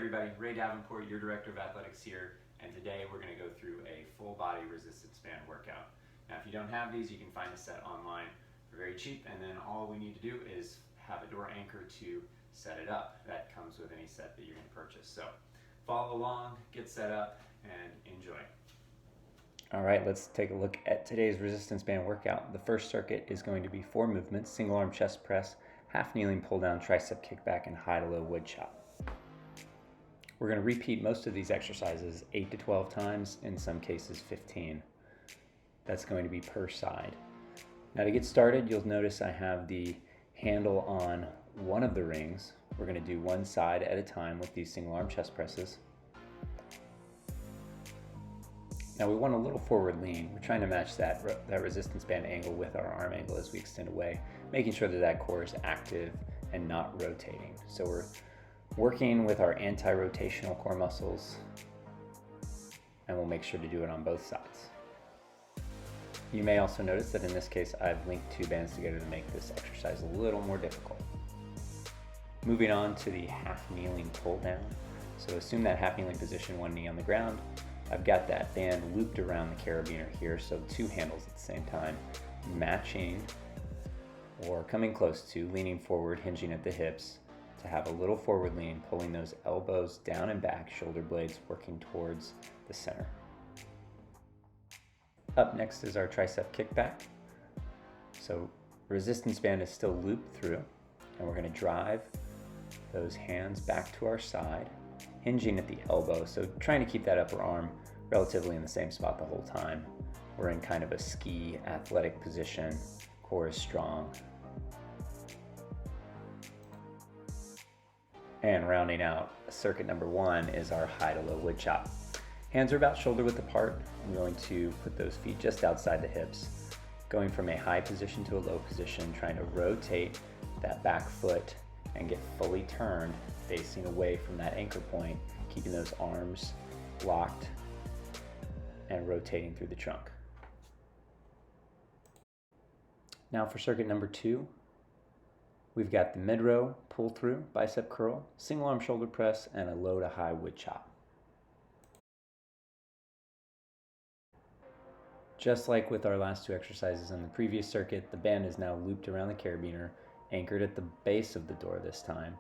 everybody, Ray Davenport, your Director of Athletics here, and today we're going to go through a full body resistance band workout. Now if you don't have these, you can find a set online for very cheap, and then all we need to do is have a door anchor to set it up. That comes with any set that you're going to purchase. So follow along, get set up, and enjoy. All right, let's take a look at today's resistance band workout. The first circuit is going to be 4 movements: single arm chest press, half kneeling pull down, tricep kickback, and high to low wood chop. We're going to repeat most of these exercises 8 to 12 times, in some cases 15. That's going to be per side. Now to get started, you'll notice I have the handle on one of the rings. We're going to do one side at a time with these single arm chest presses. Now we want a little forward lean. We're trying to match that resistance band angle with our arm angle as we extend away, making sure that that core is active and not rotating. So we're working with our anti-rotational core muscles, and we'll make sure to do it on both sides. You may also notice that in this case I've linked 2 bands together to make this exercise a little more difficult. Moving on to the half kneeling pull down. So assume that half kneeling position, one knee on the ground. I've got that band looped around the carabiner here, so 2 handles at the same time, matching or coming close to, leaning forward, hinging at the hips to have a little forward lean, pulling those elbows down and back, shoulder blades working towards the center. Up next is our tricep kickback. So resistance band is still looped through, and we're going to drive those hands back to our side, hinging at the elbow, so trying to keep that upper arm relatively in the same spot the whole time. We're in kind of a ski athletic position, core is strong. And rounding out circuit number 1 is our high to low wood chop. Hands are about shoulder width apart. I'm going to put those feet just outside the hips, going from a high position to a low position, trying to rotate that back foot and get fully turned, facing away from that anchor point, keeping those arms locked and rotating through the trunk. Now for circuit number 2, we've got the mid row pull through, bicep curl, single arm shoulder press, and a low to high wood chop. Just like with our last 2 exercises in the previous circuit, the band is now looped around the carabiner, anchored at the base of the door this time.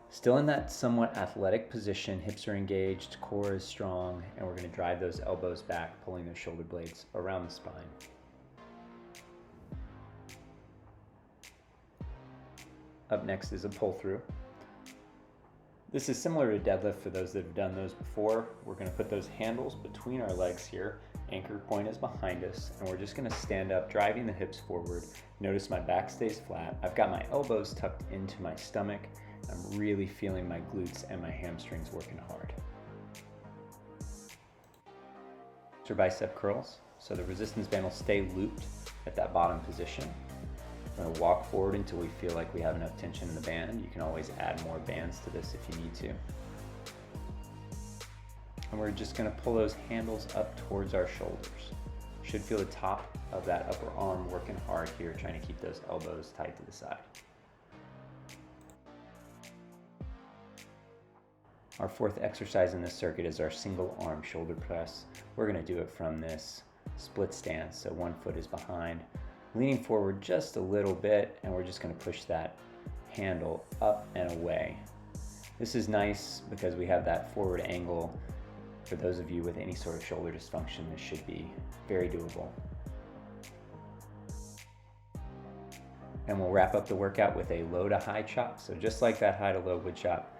Still in that somewhat athletic position, hips are engaged, core is strong, and we're going to drive those elbows back, pulling those shoulder blades around the spine. Up next is a pull through. This is similar to deadlift for those that have done those before. We're going to put those handles between our legs here. Anchor point is behind us, and we're just going to stand up, driving the hips forward. Notice my back stays flat. I've got my elbows tucked into my stomach. I'm really feeling my glutes and my hamstrings working hard. These are bicep curls. So the resistance band will stay looped at that bottom position. We're going to walk forward until we feel like we have enough tension in the band. You can always add more bands to this if you need to. And we're just going to pull those handles up towards our shoulders. Should feel the top of that upper arm working hard here, trying to keep those elbows tight to the side. Our 4th exercise in this circuit is our single arm shoulder press. We're going to do it from this split stance, so one foot is behind, leaning forward just a little bit, and we're just going to push that handle up and away. This is nice because we have that forward angle. For those of you with any sort of shoulder dysfunction, this should be very doable. And we'll wrap up the workout with a low to high chop. So just like that high to low wood chop,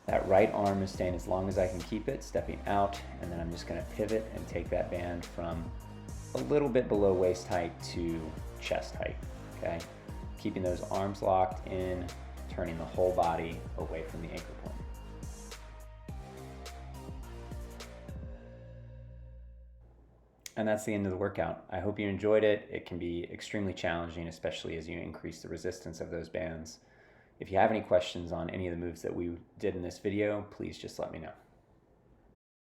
that right arm is staying as long as I can keep it, stepping out, and then I'm just going to pivot and take that band from a little bit below waist height to chest height, okay? Keeping those arms locked in, turning the whole body away from the anchor point. And that's the end of the workout. I hope you enjoyed it. It can be extremely challenging, especially as you increase the resistance of those bands. If you have any questions on any of the moves that we did in this video, please just let me know.